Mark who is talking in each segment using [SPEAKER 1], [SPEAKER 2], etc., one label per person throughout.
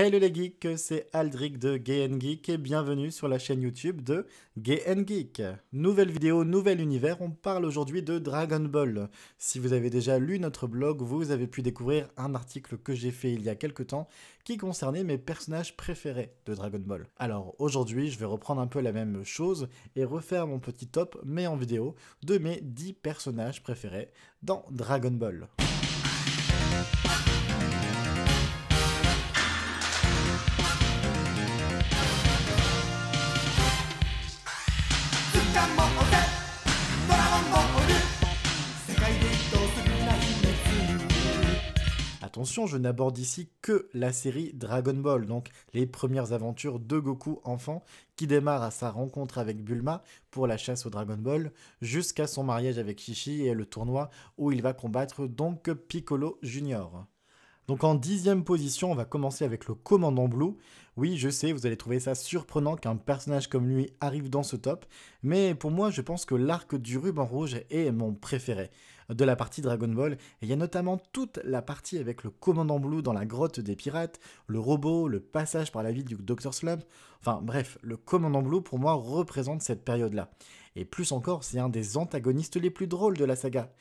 [SPEAKER 1] Hello les geeks, c'est Aldric de Gay Geek et bienvenue sur la chaîne YouTube de Gay Geek. Nouvelle vidéo, nouvel univers, on parle aujourd'hui de Dragon Ball. Si vous avez déjà lu notre blog, vous avez pu découvrir un article que j'ai fait il y a quelques temps qui concernait mes personnages préférés de Dragon Ball. Alors aujourd'hui, je vais reprendre un peu la même chose et refaire mon petit top, mais en vidéo, de mes 10 personnages préférés dans Dragon Ball. Attention, je n'aborde ici que la série Dragon Ball, donc les premières aventures de Goku enfant, qui démarre à sa rencontre avec Bulma pour la chasse au Dragon Ball, jusqu'à son mariage avec Chi-Chi et le tournoi où il va combattre donc Piccolo Junior. Donc en 10e position, on va commencer avec le Commandant Blue. Oui, je sais, vous allez trouver ça surprenant qu'un personnage comme lui arrive dans ce top, mais pour moi, je pense que l'arc du ruban rouge est mon préféré de la partie Dragon Ball. Et il y a notamment toute la partie avec le Commandant Blue dans la grotte des pirates, le robot, le passage par la ville du Dr Slump. Enfin bref, le Commandant Blue pour moi représente cette période-là. Et plus encore, c'est un des antagonistes les plus drôles de la saga.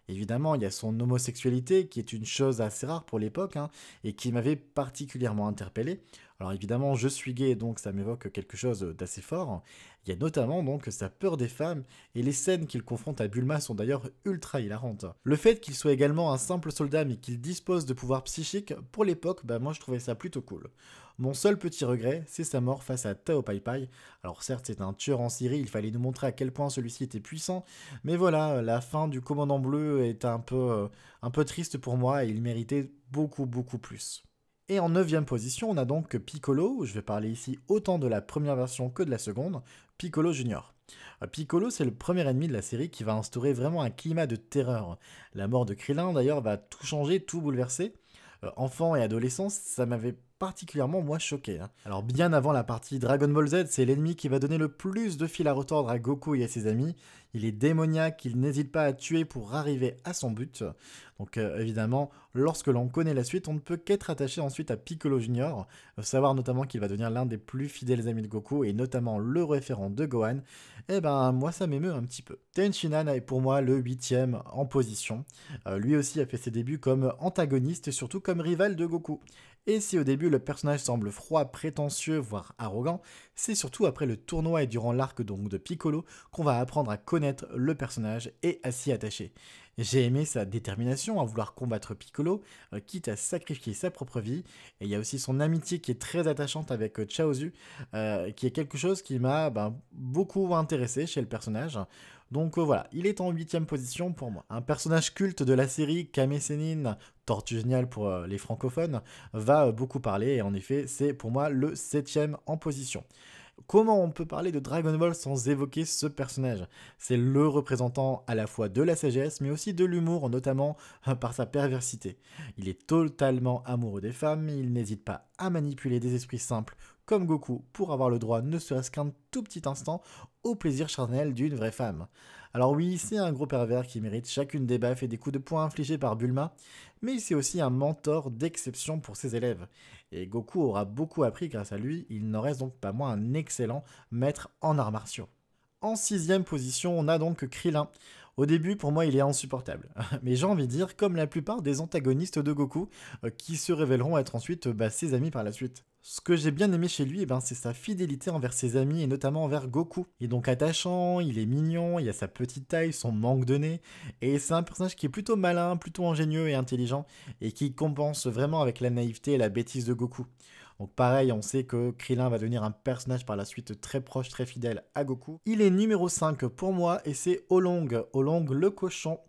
[SPEAKER 1] Évidemment, il y a son homosexualité, qui est une chose assez rare pour l'époque, et qui m'avait particulièrement interpellé. Alors évidemment, je suis gay, donc ça m'évoque quelque chose d'assez fort. Il y a notamment donc sa peur des femmes, et les scènes qu'il confronte à Bulma sont d'ailleurs ultra hilarantes. Le fait qu'il soit également un simple soldat, mais qu'il dispose de pouvoirs psychiques, pour l'époque, moi je trouvais ça plutôt cool. Mon seul petit regret, c'est sa mort face à Tao Pai Pai. Alors certes, c'est un tueur en série, il fallait nous montrer à quel point celui-ci était puissant, mais voilà, la fin du Commandant Bleu est un peu triste pour moi, et il méritait beaucoup plus. Et en 9e position, on a donc Piccolo, je vais parler ici autant de la première version que de la seconde, Piccolo Junior. Piccolo, c'est le premier ennemi de la série qui va instaurer vraiment un climat de terreur. La mort de Krillin, d'ailleurs, va tout changer, tout bouleverser. Enfant et adolescence, ça m'avait particulièrement moi choqué. Alors bien avant la partie Dragon Ball Z, c'est l'ennemi qui va donner le plus de fil à retordre à Goku et à ses amis. Il est démoniaque, il n'hésite pas à tuer pour arriver à son but. Donc évidemment, lorsque l'on connaît la suite, on ne peut qu'être attaché ensuite à Piccolo Junior, savoir notamment qu'il va devenir l'un des plus fidèles amis de Goku et notamment le référent de Gohan. Et moi ça m'émeut un petit peu. Tenshinhan est pour moi le 8e en position. Lui aussi a fait ses débuts comme antagoniste et surtout comme rival de Goku. Et si au début le personnage semble froid, prétentieux, voire arrogant, c'est surtout après le tournoi et durant l'arc donc de Piccolo qu'on va apprendre à connaître le personnage et à s'y attacher. J'ai aimé sa détermination à vouloir combattre Piccolo, quitte à sacrifier sa propre vie, et il y a aussi son amitié qui est très attachante avec Chaozu, qui est quelque chose qui m'a beaucoup intéressé chez le personnage. Donc voilà, il est en 8e position pour moi. Un personnage culte de la série, Kame Sennin, Tortue Géniale pour les francophones, va beaucoup parler, et en effet, c'est pour moi le 7e en position. Comment on peut parler de Dragon Ball sans évoquer ce personnage? C'est le représentant à la fois de la sagesse, mais aussi de l'humour, notamment par sa perversité. Il est totalement amoureux des femmes, il n'hésite pas à manipuler des esprits simples comme Goku pour avoir le droit, ne serait-ce qu'un tout petit instant, au plaisir charnel d'une vraie femme. Alors oui, c'est un gros pervers qui mérite chacune des baffes et des coups de poing infligés par Bulma, mais c'est aussi un mentor d'exception pour ses élèves. Et Goku aura beaucoup appris grâce à lui, il n'en reste donc pas moins un excellent maître en arts martiaux. En 6e position, on a donc Krillin. Au début, pour moi, il est insupportable. Mais j'ai envie de dire, comme la plupart des antagonistes de Goku, qui se révéleront être ensuite ses amis par la suite. Ce que j'ai bien aimé chez lui, c'est sa fidélité envers ses amis et notamment envers Goku. Il est donc attachant, il est mignon, il a sa petite taille, son manque de nez, et c'est un personnage qui est plutôt malin, plutôt ingénieux et intelligent, et qui compense vraiment avec la naïveté et la bêtise de Goku. Donc pareil, on sait que Krillin va devenir un personnage par la suite très proche, très fidèle à Goku. Il est numéro 5 pour moi et c'est Olong, Olong le cochon.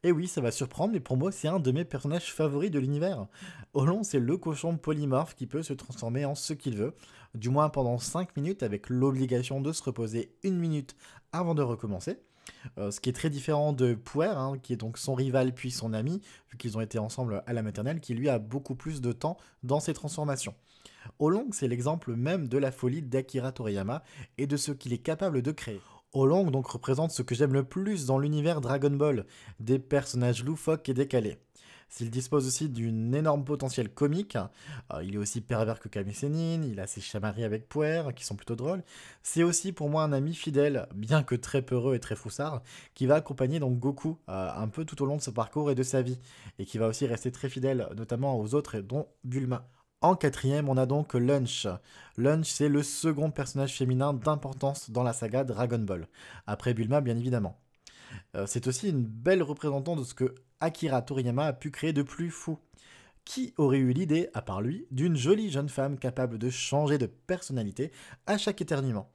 [SPEAKER 1] Et oui, ça va surprendre, mais pour moi, c'est un de mes personnages favoris de l'univers. Olong, c'est le cochon polymorphe qui peut se transformer en ce qu'il veut, du moins pendant 5 minutes avec l'obligation de se reposer 1 minute avant de recommencer. Ce qui est très différent de Puer, qui est donc son rival puis son ami, vu qu'ils ont été ensemble à la maternelle, qui lui a beaucoup plus de temps dans ses transformations. Olong, c'est l'exemple même de la folie d'Akira Toriyama et de ce qu'il est capable de créer. Olong donc représente ce que j'aime le plus dans l'univers Dragon Ball, des personnages loufoques et décalés. S'il dispose aussi d'une énorme potentiel comique, il est aussi pervers que Camille Sénine, il a ses chamailleries avec Pouer qui sont plutôt drôles. C'est aussi pour moi un ami fidèle, bien que très peureux et très foussard, qui va accompagner donc Goku un peu tout au long de ce parcours et de sa vie, et qui va aussi rester très fidèle notamment aux autres, dont Bulma. En quatrième, on a donc Lunch. Lunch, c'est le second personnage féminin d'importance dans la saga Dragon Ball, après Bulma bien évidemment. C'est aussi une belle représentante de ce que Akira Toriyama a pu créer de plus fou. Qui aurait eu l'idée, à part lui, d'une jolie jeune femme capable de changer de personnalité à chaque éternuement?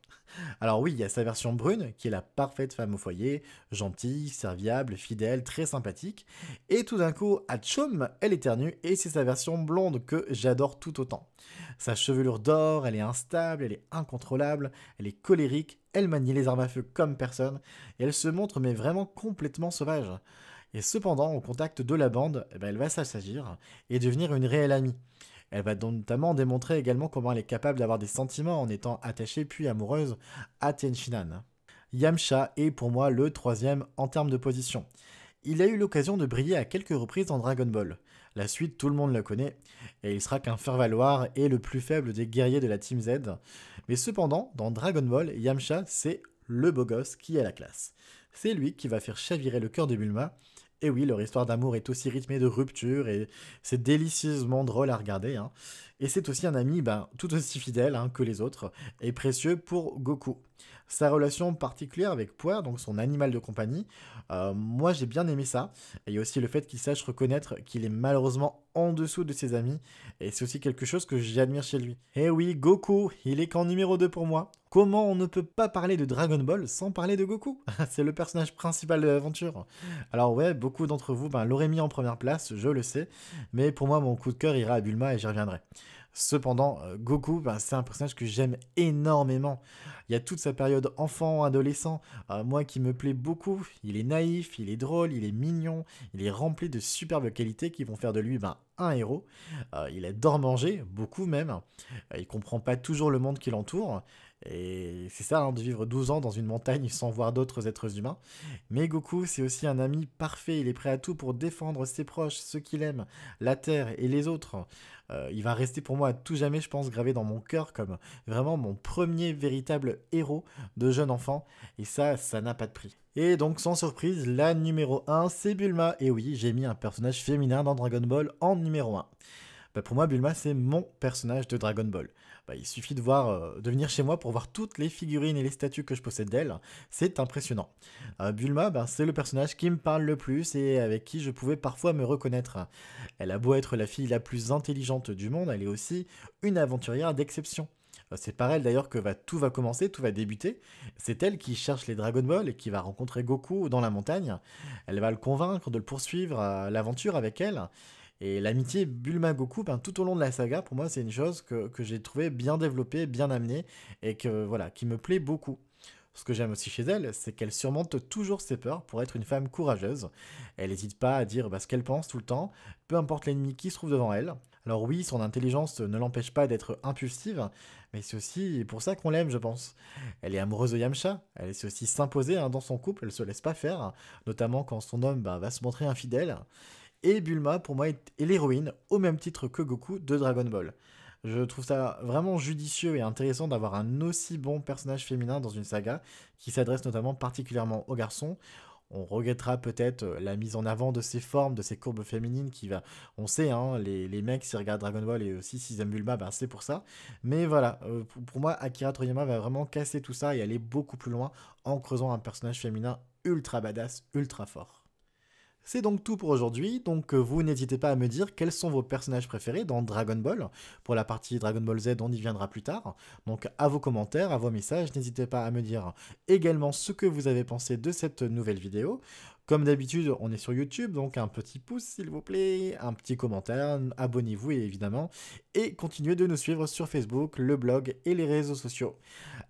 [SPEAKER 1] Alors oui, il y a sa version brune, qui est la parfaite femme au foyer, gentille, serviable, fidèle, très sympathique. Et tout d'un coup, atchoum, elle éternue, et c'est sa version blonde que j'adore tout autant. Sa chevelure d'or, elle est instable, elle est incontrôlable, elle est colérique, elle manie les armes à feu comme personne, et elle se montre mais vraiment complètement sauvage. Et cependant, au contact de la bande, eh ben, elle va s'assagir et devenir une réelle amie. Elle va donc notamment démontrer également comment elle est capable d'avoir des sentiments en étant attachée puis amoureuse à Tenshinhan. Yamcha est pour moi le troisième en termes de position. Il a eu l'occasion de briller à quelques reprises dans Dragon Ball. La suite, tout le monde le connaît, et il sera qu'un faire-valoir et le plus faible des guerriers de la Team Z. Mais cependant, dans Dragon Ball, Yamcha, c'est le beau gosse qui a la classe. C'est lui qui va faire chavirer le cœur de Bulma, et oui, leur histoire d'amour est aussi rythmée de ruptures et c'est délicieusement drôle à regarder, hein. Et c'est aussi un ami tout aussi fidèle que les autres et précieux pour Goku. Sa relation particulière avec Pouer, donc son animal de compagnie, moi j'ai bien aimé ça. Et il y a aussi le fait qu'il sache reconnaître qu'il est malheureusement en dessous de ses amis. Et c'est aussi quelque chose que j'admire chez lui. Et oui, Goku, il est qu'en numéro 2 pour moi. Comment on ne peut pas parler de Dragon Ball sans parler de Goku? C'est le personnage principal de l'aventure. Alors ouais, beaucoup d'entre vous l'auraient mis en première place, je le sais, mais pour moi mon coup de cœur ira à Bulma et j'y reviendrai. Cependant, Goku, c'est un personnage que j'aime énormément. Il y a toute sa période enfant, adolescent, moi qui me plaît beaucoup. Il est naïf, il est drôle, il est mignon, il est rempli de superbes qualités qui vont faire de lui un héros. Il adore manger, beaucoup même. Il comprend pas toujours le monde qui l'entoure. Et c'est ça, de vivre 12 ans dans une montagne sans voir d'autres êtres humains. Mais Goku, c'est aussi un ami parfait. Il est prêt à tout pour défendre ses proches, ceux qu'il aime, la Terre et les autres. Il va rester pour moi à tout jamais, je pense, gravé dans mon cœur comme vraiment mon premier véritable héros de jeune enfant. Et ça n'a pas de prix. Et donc, sans surprise, la numéro 1, c'est Bulma. Et oui, j'ai mis un personnage féminin dans Dragon Ball en numéro 1. Pour moi, Bulma, c'est mon personnage de Dragon Ball. Il suffit de venir chez moi pour voir toutes les figurines et les statues que je possède d'elle. C'est impressionnant. Bulma, c'est le personnage qui me parle le plus et avec qui je pouvais parfois me reconnaître. Elle a beau être la fille la plus intelligente du monde, elle est aussi une aventurière d'exception. C'est par elle d'ailleurs que tout va commencer, tout va débuter. C'est elle qui cherche les Dragon Ball et qui va rencontrer Goku dans la montagne. Elle va le convaincre de le poursuivre à l'aventure avec elle. Et l'amitié Bulma-Goku, tout au long de la saga, pour moi, c'est une chose que j'ai trouvé bien développée, bien amenée, et qui me plaît beaucoup. Ce que j'aime aussi chez elle, c'est qu'elle surmonte toujours ses peurs pour être une femme courageuse. Elle n'hésite pas à dire ce qu'elle pense tout le temps, peu importe l'ennemi qui se trouve devant elle. Alors oui, son intelligence ne l'empêche pas d'être impulsive, mais c'est aussi pour ça qu'on l'aime, je pense. Elle est amoureuse de Yamcha, elle sait aussi s'imposer dans son couple, elle se laisse pas faire, notamment quand son homme va se montrer infidèle. Et Bulma, pour moi, est l'héroïne, au même titre que Goku, de Dragon Ball. Je trouve ça vraiment judicieux et intéressant d'avoir un aussi bon personnage féminin dans une saga, qui s'adresse notamment particulièrement aux garçons. On regrettera peut-être la mise en avant de ces formes, de ces courbes féminines qui va... On sait, les mecs, s'ils regardent Dragon Ball et aussi s'ils aiment Bulma, c'est pour ça. Mais voilà, pour moi, Akira Toriyama va vraiment casser tout ça et aller beaucoup plus loin en creusant un personnage féminin ultra badass, ultra fort. C'est donc tout pour aujourd'hui, donc vous n'hésitez pas à me dire quels sont vos personnages préférés dans Dragon Ball. Pour la partie Dragon Ball Z, on y viendra plus tard. Donc à vos commentaires, à vos messages, n'hésitez pas à me dire également ce que vous avez pensé de cette nouvelle vidéo. Comme d'habitude, on est sur YouTube, donc un petit pouce s'il vous plaît, un petit commentaire, abonnez-vous évidemment, et continuez de nous suivre sur Facebook, le blog et les réseaux sociaux.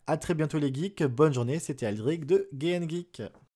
[SPEAKER 1] A très bientôt les geeks, bonne journée, c'était Aldric de GN Geek.